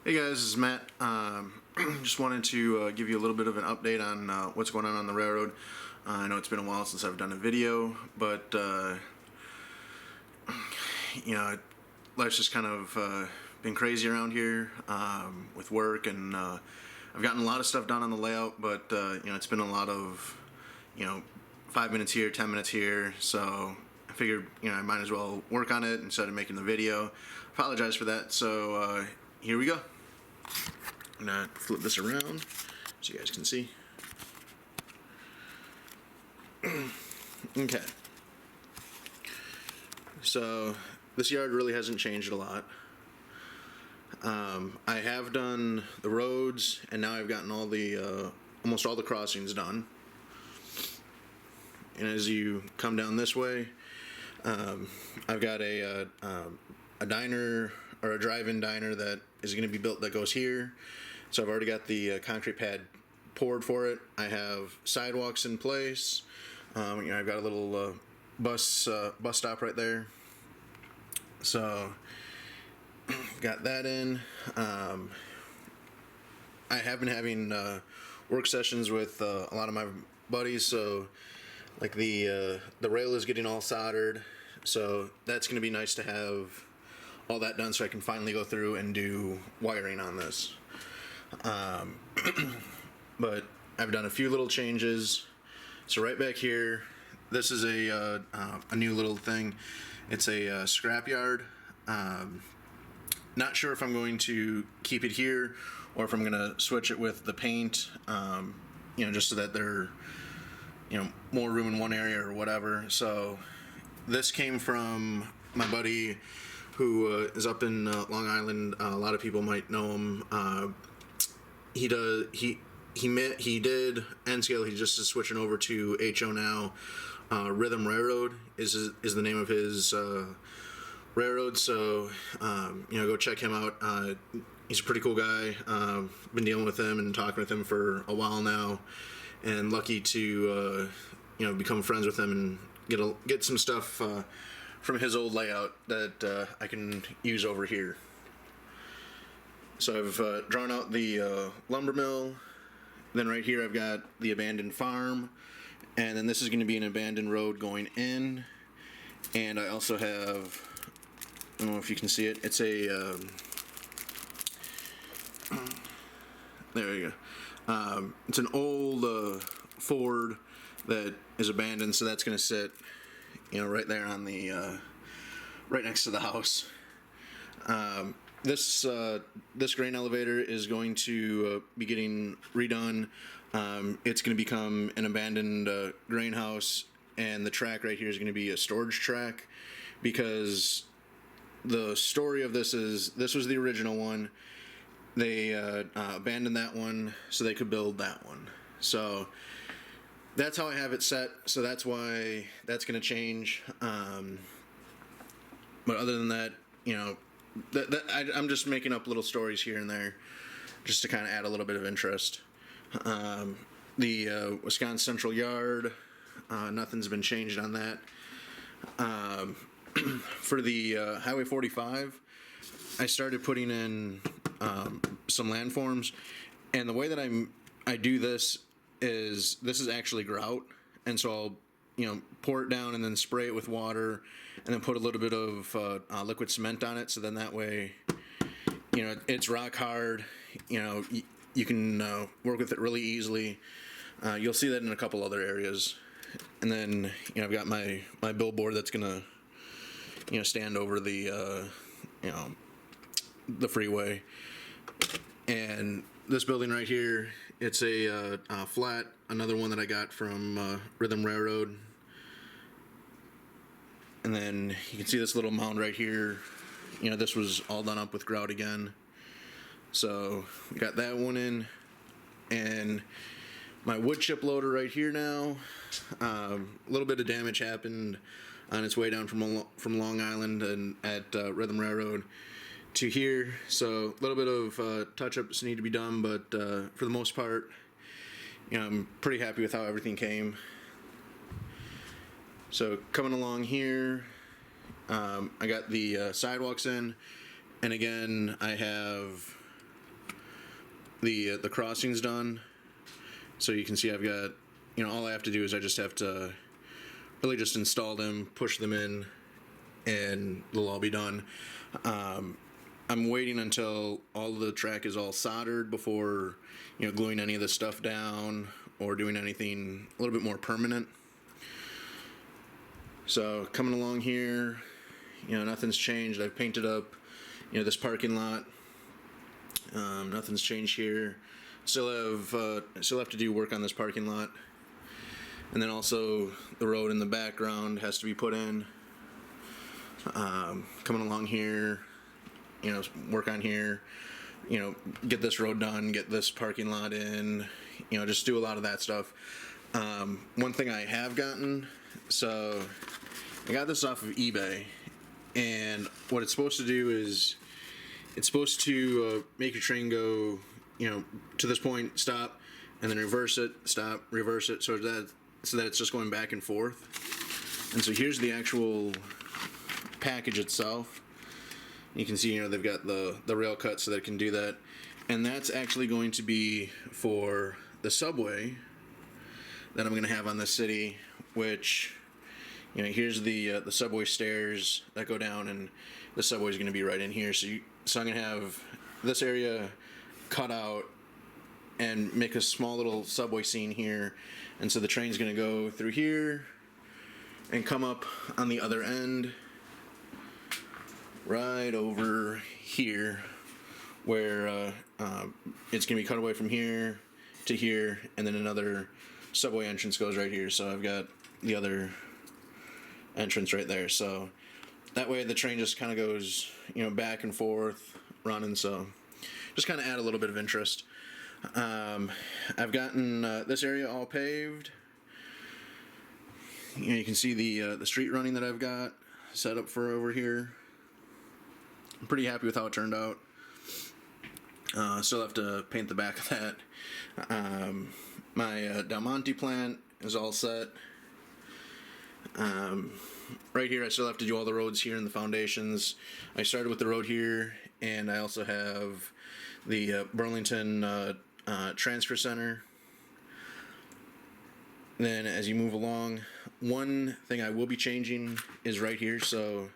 Hey guys, this is Matt. Just wanted to give you a little bit of an update on what's going on the railroad. I know it's been a while since I've done a video, but life's just kind of been crazy around here with work, and I've gotten a lot of stuff done on the layout, but it's been a lot of 5 minutes here, 10 minutes here, so I figured I might as well work on it instead of making the video. Apologize for that. So here we go. I'm gonna flip this around so you guys can see. Okay. So this yard really hasn't changed a lot. I have done the roads, and now I've gotten all the almost all the crossings done. And as you come down this way, I've got a diner, or a drive-in diner, that is going to be built that goes here. So I've already got the concrete pad poured for it. I have sidewalks in place. I've got a little bus stop right there. So got that in. I have been having work sessions with a lot of my buddies. So like the rail is getting all soldered. So that's going to be nice to have all that done, so I can finally go through and do wiring on this. But I've done a few little changes. So right back here, this is a new little thing. It's a scrap yard. Not sure if I'm going to keep it here or if I'm going to switch it with the paint, just so that there, more room in one area or whatever. So this came from my buddy who is up in Long Island. A lot of people might know him. He did N-Scale. He just is switching over to HO now. Rhythm Railroad is the name of his railroad. So go check him out. He's a pretty cool guy. Been dealing with him and talking with him for a while now, and lucky to become friends with him and get some stuff from his old layout that I can use over here. So I've drawn out the lumber mill. Then right here I've got the abandoned farm, and then this is going to be an abandoned road going in. And I also have, I don't know if you can see it, it's a there we go. It's an old Ford that is abandoned, so that's going to sit right there on the right next to the house. This grain elevator is going to be getting redone. It's going to become an abandoned grain house, and the track right here is going to be a storage track, because the story of this is, this was the original one. They abandoned that one so they could build that one. So that's how I have it set. So that's why that's going to change. But other than that, I'm just making up little stories here and there just to kind of add a little bit of interest. The Wisconsin Central Yard, nothing's been changed on that. For the Highway 45, I started putting in some landforms, and the way that I do this is actually grout, and so I'll pour it down and then spray it with water, and then put a little bit of liquid cement on it, so then that way it's rock hard. You can work with it really easily. You'll see that in a couple other areas. And then I've got my billboard that's gonna stand over the the freeway. And this building right here, it's a flat, another one that I got from Rhythm Railroad. And then you can see this little mound right here. This was all done up with grout again. So we got that one in. And my wood chip loader right here now, a little bit of damage happened on its way down from Long Island and at Rhythm Railroad to here. So a little bit of touch-ups need to be done, but for the most part, I'm pretty happy with how everything came. So coming along here, I got the sidewalks in, and again I have the crossings done. So you can see I've got, all I have to do is I just have to really just install them, push them in, and they'll all be done. I'm waiting until all of the track is all soldered before, gluing any of this stuff down or doing anything a little bit more permanent. So coming along here, nothing's changed. I've painted up, this parking lot. Nothing's changed here. Still have to do work on this parking lot. And then also the road in the background has to be put in. Coming along here, work on here, get this road done, get this parking lot in, just do a lot of that stuff. One thing I have gotten, so I got this off of eBay, and what it's supposed to do is it's supposed to make your train go, to this point, stop, and then reverse it, stop, reverse it, so that it's just going back and forth. And so here's the actual package itself. You can see, they've got the rail cut so that it can do that. And that's actually going to be for the subway that I'm going to have on the city, which, here's the subway stairs that go down, and the subway is going to be right in here. So I'm going to have this area cut out and make a small little subway scene here. And so the train's going to go through here and come up on the other end right over here, where it's going to be cut away from here to here, and then another subway entrance goes right here. So I've got the other entrance right there. So that way the train just kind of goes, back and forth running. So just kind of add a little bit of interest. I've gotten this area all paved. You can see the street running that I've got set up for over here. I'm pretty happy with how it turned out. Still have to paint the back of that. My Del Monte plant is all set. Right here I still have to do all the roads here and the foundations. I started with the road here, and I also have the Burlington Transfer Center. Then as you move along, one thing I will be changing is right here. So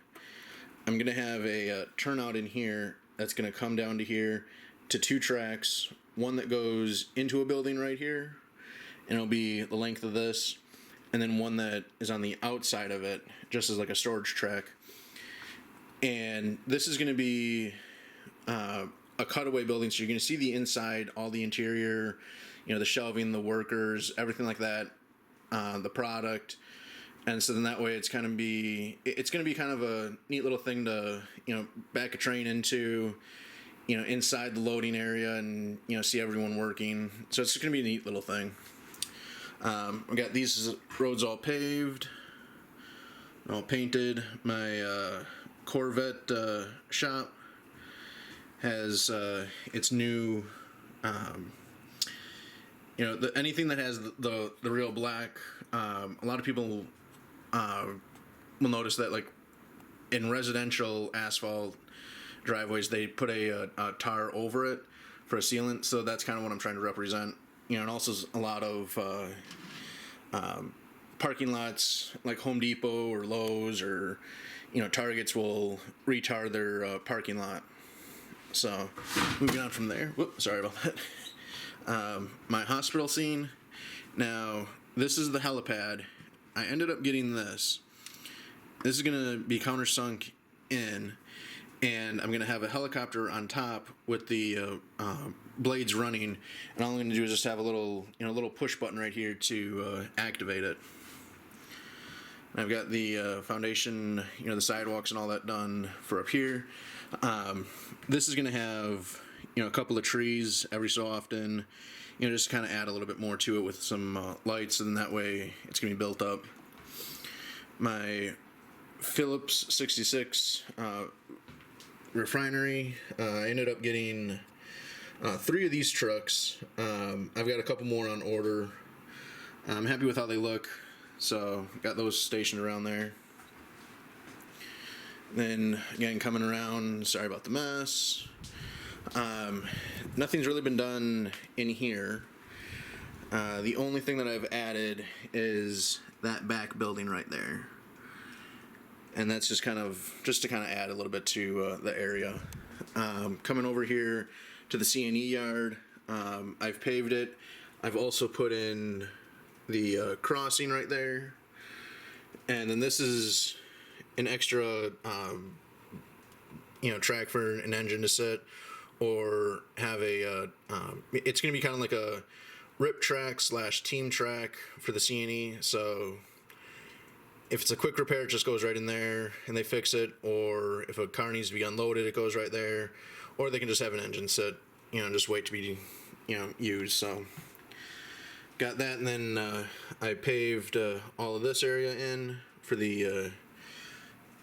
I'm going to have a turnout in here that's going to come down to here to two tracks. One that goes into a building right here, and it'll be the length of this, and then one that is on the outside of it, just as like a storage track. And this is going to be a cutaway building, so you're going to see the inside, all the interior, the shelving, the workers, everything like that, the product. And so then that way it's going to be kind of a neat little thing to, back a train into, inside the loading area and, see everyone working. So it's going to be a neat little thing. We got these roads all paved, all painted. My Corvette shop has its new, anything that has the real black. A lot of people will notice that, like, in residential asphalt driveways, they put a tar over it for a sealant. So that's kind of what I'm trying to represent. And also a lot of parking lots like Home Depot or Lowe's or, Targets will retar their parking lot. So moving on from there. Whoops, sorry about that. My hospital scene. Now, this is the helipad. I ended up getting this. This is going to be countersunk in, and I'm going to have a helicopter on top with the blades running, and all I'm going to do is just have a little push button right here to activate it. And I've got the foundation, the sidewalks and all that done for up here. This is going to have, a couple of trees every so often, just kind of add a little bit more to it with some lights, and that way it's going to be built up. My Phillips 66 refinery, I ended up getting 3 of these trucks. I've got a couple more on order. I'm happy with how they look, so got those stationed around there. Then again, coming around, sorry about the mess. Nothing's really been done in here. The only thing that I've added is that back building right there. And that's just to kind of add a little bit to the area. Coming over here to the C&E yard, I've paved it. I've also put in the crossing right there. And then this is an extra, track for an engine to sit, or have it's going to be kind of like a rip track / team track for the C&E. So if it's a quick repair, it just goes right in there and they fix it. Or if a car needs to be unloaded, it goes right there. Or they can just have an engine sit, and just wait to be, used. So got that, and then I paved all of this area in for the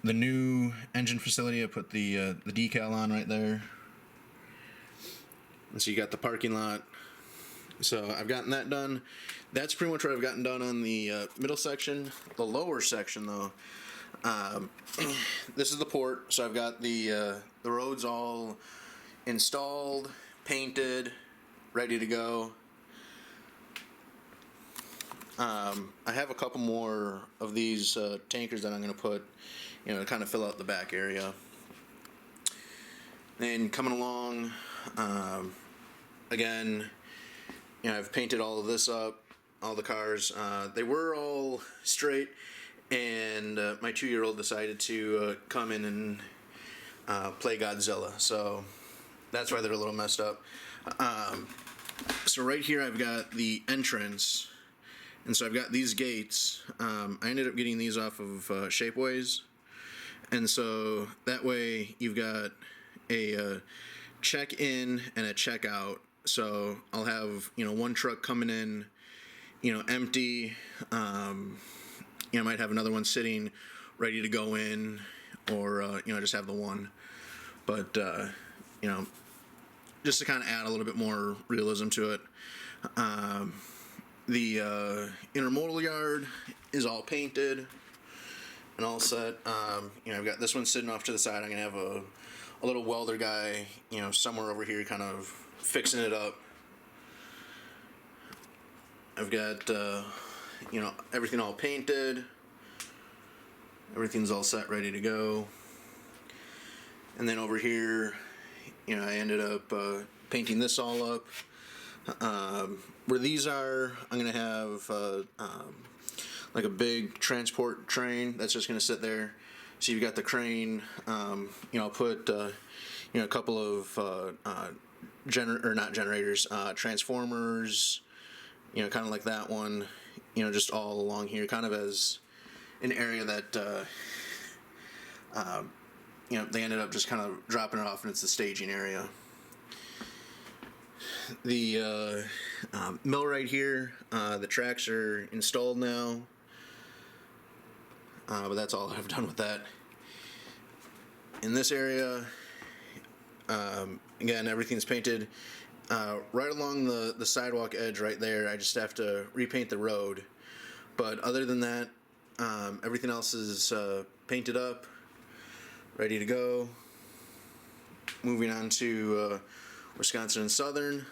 new engine facility. I put the decal on right there. And so you got the parking lot. So I've gotten that done. That's pretty much what I've gotten done on the middle section. The lower section, though, this is the port. So I've got the roads all installed, painted, ready to go. I have a couple more of these tankers that I'm going to put, to kind of fill out the back area. Then coming along, again, I've painted all of this up, all the cars. They were all straight, and my 2-year-old decided to come in and play Godzilla. So that's why they're a little messed up. So right here I've got the entrance, and so I've got these gates. I ended up getting these off of Shapeways, and so that way you've got a check-in and a check-out. So I'll have, one truck coming in, empty. I might have another one sitting ready to go in, or, just have the one. But, just to kind of add a little bit more realism to it. The intermodal yard is all painted and all set. I've got this one sitting off to the side. I'm going to have a little welder guy, somewhere over here kind of fixing it up. I've got, everything all painted. Everything's all set, ready to go. And then over here, I ended up painting this all up. Where these are, I'm going to have like a big transport train that's just going to sit there. So you've got the crane. I'll put a couple of transformers. Kind of like that one. Just all along here, kind of as an area that they ended up just kind of dropping it off, and it's the staging area. The mill right here, the tracks are installed now, but that's all I've done with that. In this area, again, everything's painted. Right along the sidewalk edge right there, I just have to repaint the road. But other than that, everything else is painted up, ready to go. Moving on to Wisconsin and Southern.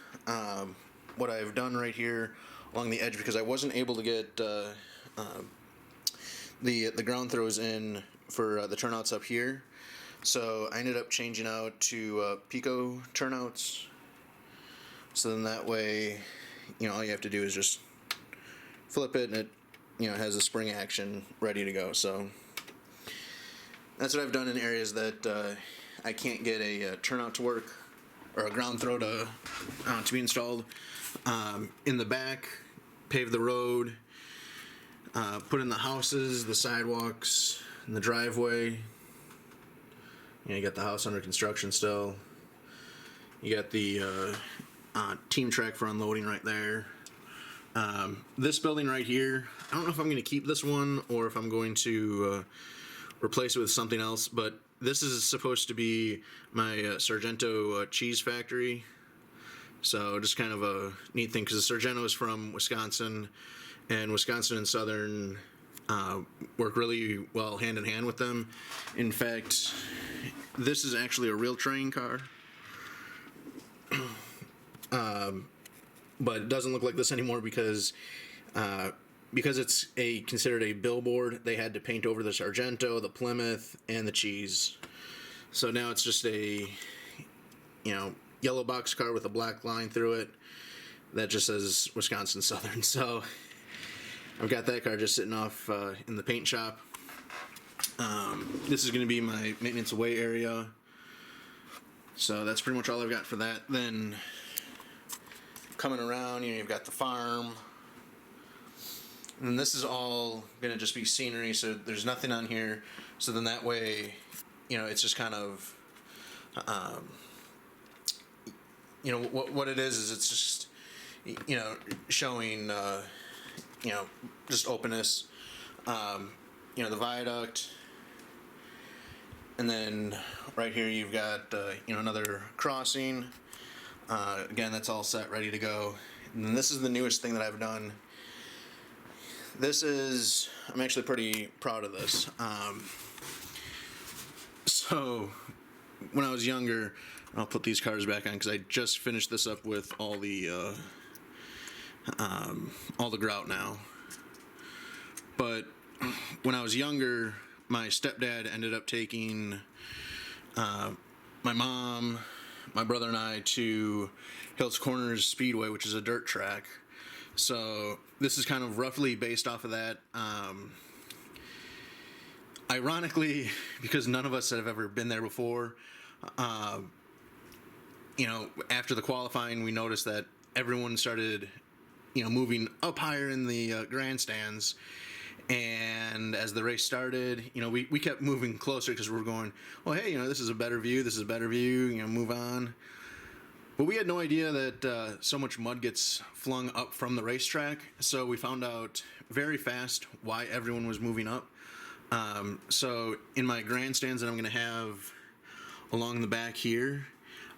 What I've done right here along the edge, because I wasn't able to get the ground throws in for the turnouts up here, so I ended up changing out to Pico turnouts. So then that way, all you have to do is just flip it, and it has a spring action ready to go. So that's what I've done in areas that I can't get a turnout to work, or a ground throw to be installed. In the back, pave the road, put in the houses, the sidewalks, and the driveway. You got the house under construction still. You got the team track for unloading right there. This building right here, I don't know if I'm going to keep this one or if I'm going to replace it with something else, but this is supposed to be my Sargento cheese factory. So just kind of a neat thing, because Sargento is from Wisconsin, and Wisconsin and Southern work really well hand in hand with them. In fact, this is actually a real train car. but it doesn't look like this anymore because it's considered a billboard. They had to paint over the Sargento, the Plymouth, and the cheese. So now it's just a yellow box car with a black line through it that just says Wisconsin Southern. So I've got that car just sitting off in the paint shop. This is going to be my maintenance away area. So that's pretty much all I've got for that. Then coming around, you've got the farm. And this is all going to just be scenery, so there's nothing on here. So then that way, it's just kind of, what it is it's just, showing, just openness. The viaduct. And then right here you've got, another crossing. Again, that's all set, ready to go. And then this is the newest thing that I've done. I'm actually pretty proud of this. So when I was younger, I'll put these cars back on because I just finished this up with all the grout now. But when I was younger, my stepdad ended up taking my mom, my brother, and I to Hills Corners Speedway, which is a dirt track. So this is kind of roughly based off of that. Ironically, because none of us have ever been there before, after the qualifying, we noticed that everyone started, moving up higher in the grandstands. And as the race started, we kept moving closer because we were going, well, hey, this is a better view. This is a better view. Move on. But we had no idea that so much mud gets flung up from the racetrack. So we found out very fast why everyone was moving up. So in my grandstands that I'm going to have along the back here,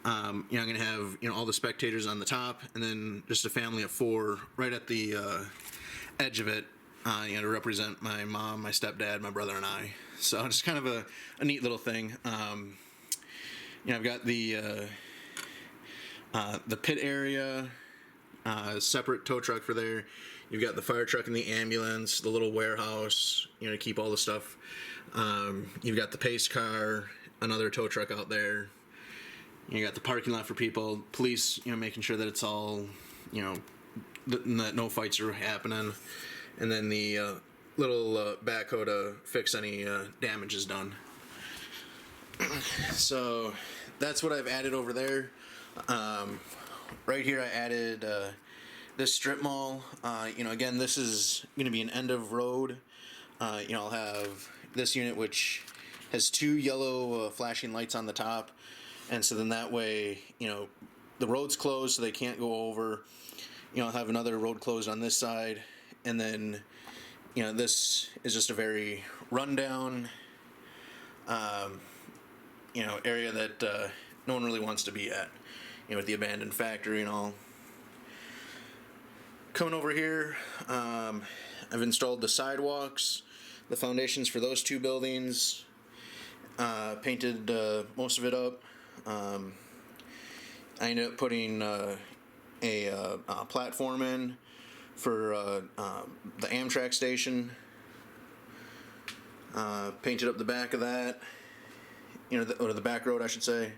I'm going to have all the spectators on the top, and then just a family of 4 right at the edge of it. To represent my mom, my stepdad, my brother, and I. So it's kind of a neat little thing. I've got the pit area, separate tow truck for there. You've got the fire truck and the ambulance, the little warehouse, to keep all the stuff. You've got the pace car, another tow truck out there. You got the parking lot for people, police, making sure that it's all, that no fights are happening. And then the little backhoe to fix any damages done. So that's what I've added over there. Right here I added this strip mall. Again, this is going to be an end of road. I'll have this unit which has 2 yellow flashing lights on the top. And so then that way, the road's closed so they can't go over. I'll have another road closed on this side. And then, this is just a very rundown, area that no one really wants to be at, with the abandoned factory and all. Coming over here, I've installed the sidewalks, the foundations for those 2 buildings, painted most of it up. I ended up putting a platform in for the Amtrak station. Painted up the back of that, or the back road, I should say.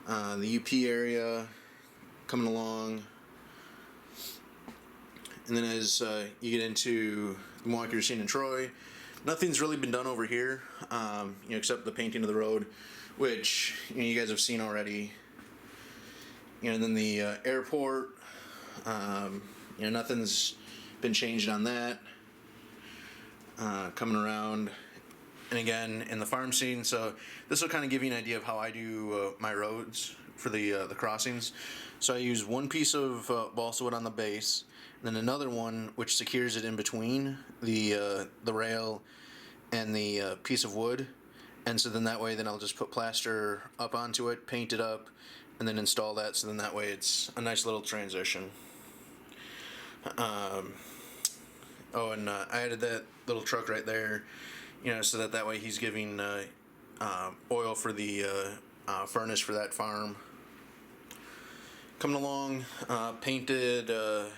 The UP area coming along. And then as you get into the Milwaukee, Racine, and Troy, nothing's really been done over here, except the painting of the road, which you guys have seen already. And then the airport. Nothing's been changed on that. Coming around, and again in the farm scene. So this will kind of give you an idea of how I do my roads for the crossings. So I use one piece of balsa wood on the base, and then another one which secures it in between the rail and the piece of wood. And so then that way, then I'll just put plaster up onto it, paint it up, and then install that. So then that way, it's a nice little transition. And I added that little truck right there, so that way he's giving oil for the furnace for that farm. coming along, painted the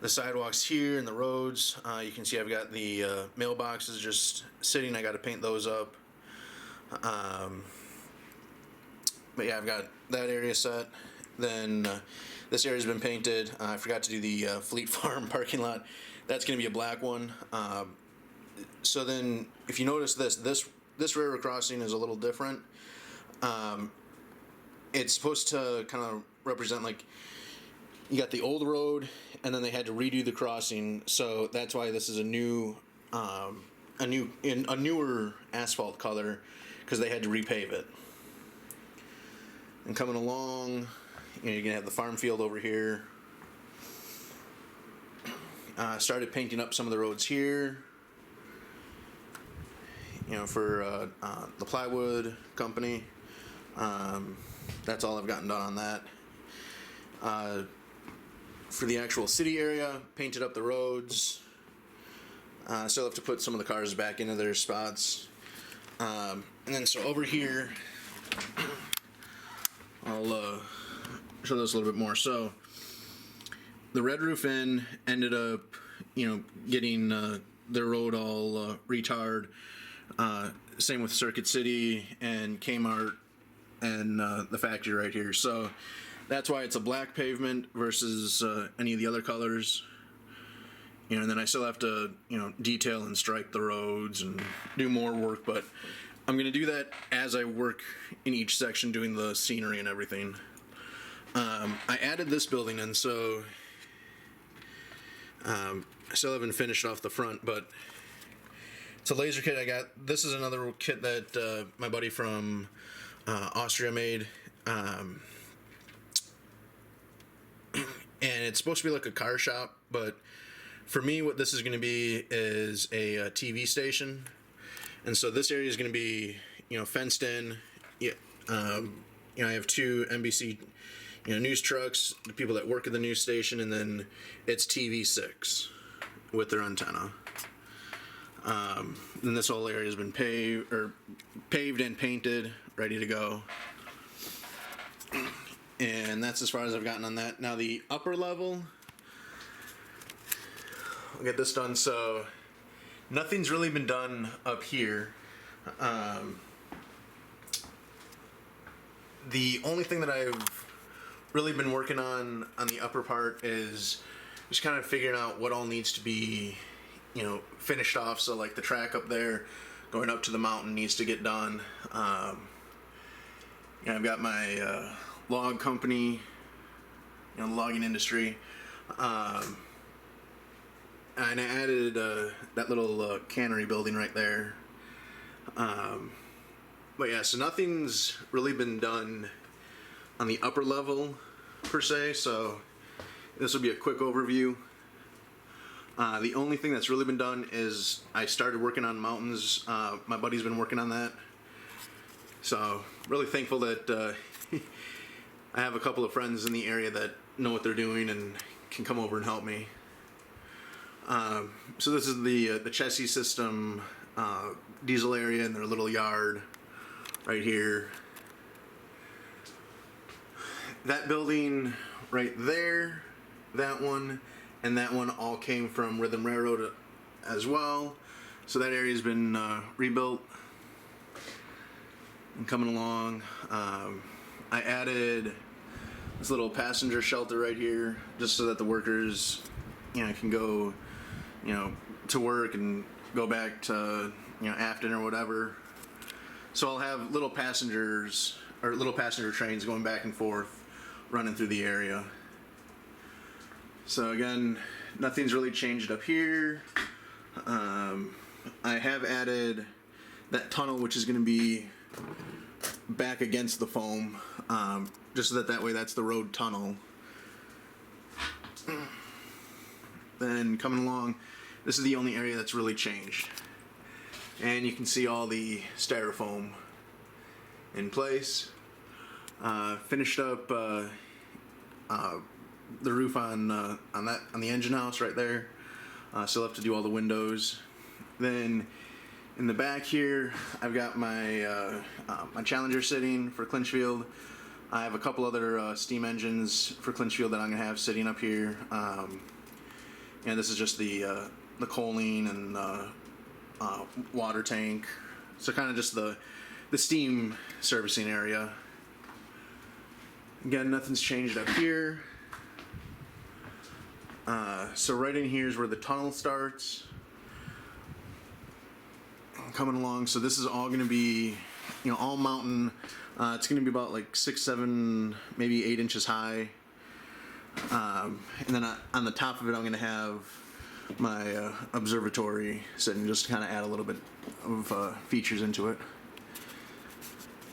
sidewalks here and the roads. You can see I've got the mailboxes just sitting. I got to paint those up. But yeah, I've got that area set. Then this area's been painted. I forgot to do the Fleet Farm parking lot. That's going to be a black one. So then, if you notice this railroad crossing is a little different. It's supposed to kind of represent, like, you got the old road, and then they had to redo the crossing. So that's why this is a newer asphalt color, because they had to repave it. And coming along, you're gonna have the farm field over here. Started painting up some of the roads here. For the plywood company. That's all I've gotten done on that. For the actual city area, painted up the roads. Still have to put some of the cars back into their spots. And then so over here, I'll show this a little bit more. So the Red Roof Inn ended up, getting their road all retarred. Same with Circuit City and Kmart and the factory right here. So that's why it's a black pavement versus any of the other colors. And then I still have to, detail and stripe the roads and do more work, but I'm going to do that as I work in each section doing the scenery and everything. I added this building in, so I still haven't finished off the front, but it's a laser kit I got. This is another kit that my buddy from Austria made. And it's supposed to be like a car shop, but for me, what this is going to be is a TV station. And so this area is going to be, fenced in. Yeah, I have 2 NBC, news trucks, the people that work at the news station, and then it's TV6 with their antenna. Then this whole area has been paved and painted, ready to go. And that's as far as I've gotten on that. Now the upper level, I'll get this done. So nothing's really been done up here. The only thing that I've really been working on the upper part is just kind of figuring out what all needs to be, finished off. So like the track up there going up to the mountain needs to get done. I've got my log company, the logging industry. And I added that little cannery building right there. But yeah, so nothing's really been done on the upper level per se, so this will be a quick overview. The only thing that's really been done is I started working on mountains. My buddy's been working on that. So really thankful that I have a couple of friends in the area that know what they're doing and can come over and help me. So this is the Chessie System diesel area in their little yard right here. That building right there, that one, and that one all came from Rhythm Railroad as well. So that area's been rebuilt and coming along. I added this little passenger shelter right here just so that the workers, can go, to work and go back to, Afton or whatever. So I'll have little passenger trains going back and forth, running through the area. So again, nothing's really changed up here. I have added that tunnel, which is going to be back against the foam, just so that way that's the road tunnel. Then coming along, this is the only area that's really changed. And you can see all the styrofoam in place. Finished up the roof on the engine house right there. Still have to do all the windows. Then in the back here, I've got my my Challenger sitting for Clinchfield. I have a couple other steam engines for Clinchfield that I'm gonna have sitting up here, and this is just the choline and water tank. So kind of just the steam servicing area. Again, nothing's changed up here. So right in here is where the tunnel starts. Coming along, so this is all going to be, all mountain. It's going to be about like 6, 7, maybe 8 inches high. And then on the top of it, I'm going to have my observatory sitting, just to kind of add a little bit of features into it.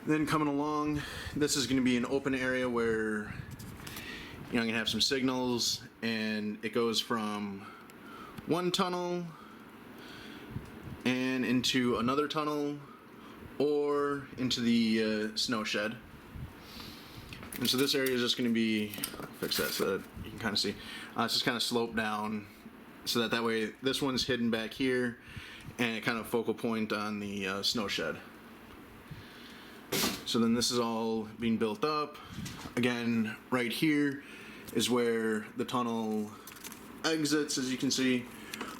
Then coming along, this is going to be an open area where I'm going to have some signals, and it goes from one tunnel and into another tunnel or into the snow shed. And so this area is just going to be, I'll fix that so that you can kind of see, it's just kind of sloped down so that way this one's hidden back here and it kind of focal point on the snow shed. So then this is all being built up. Again, right here is where the tunnel exits, as you can see.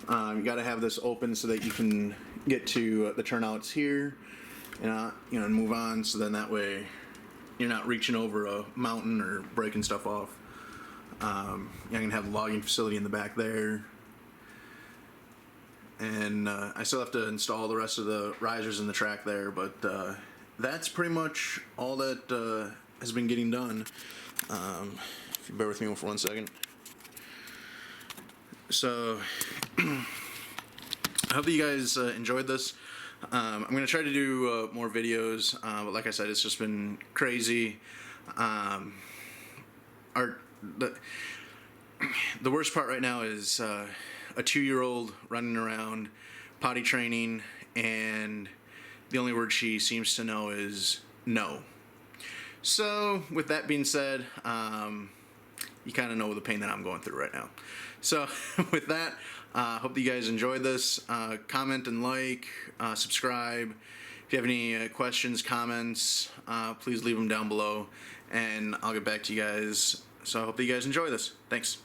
You got to have this open so that you can get to the turnouts here, and move on. So then that way you're not reaching over a mountain or breaking stuff off. I'm gonna have the logging facility in the back there, and I still have to install the rest of the risers in the track there, but that's pretty much all that has been getting done. If you bear with me for 1 second. So I hope that you guys enjoyed this. I'm going to try to do more videos, but like I said, it's just been crazy. The worst part right now is a 2-year-old running around potty training, and the only word she seems to know is no. So with that being said, you kind of know the pain that I'm going through right now. So with that, hope that you guys enjoyed this. Comment and like, subscribe. If you have any questions, comments, please leave them down below, and I'll get back to you guys. So I hope that you guys enjoy this. Thanks.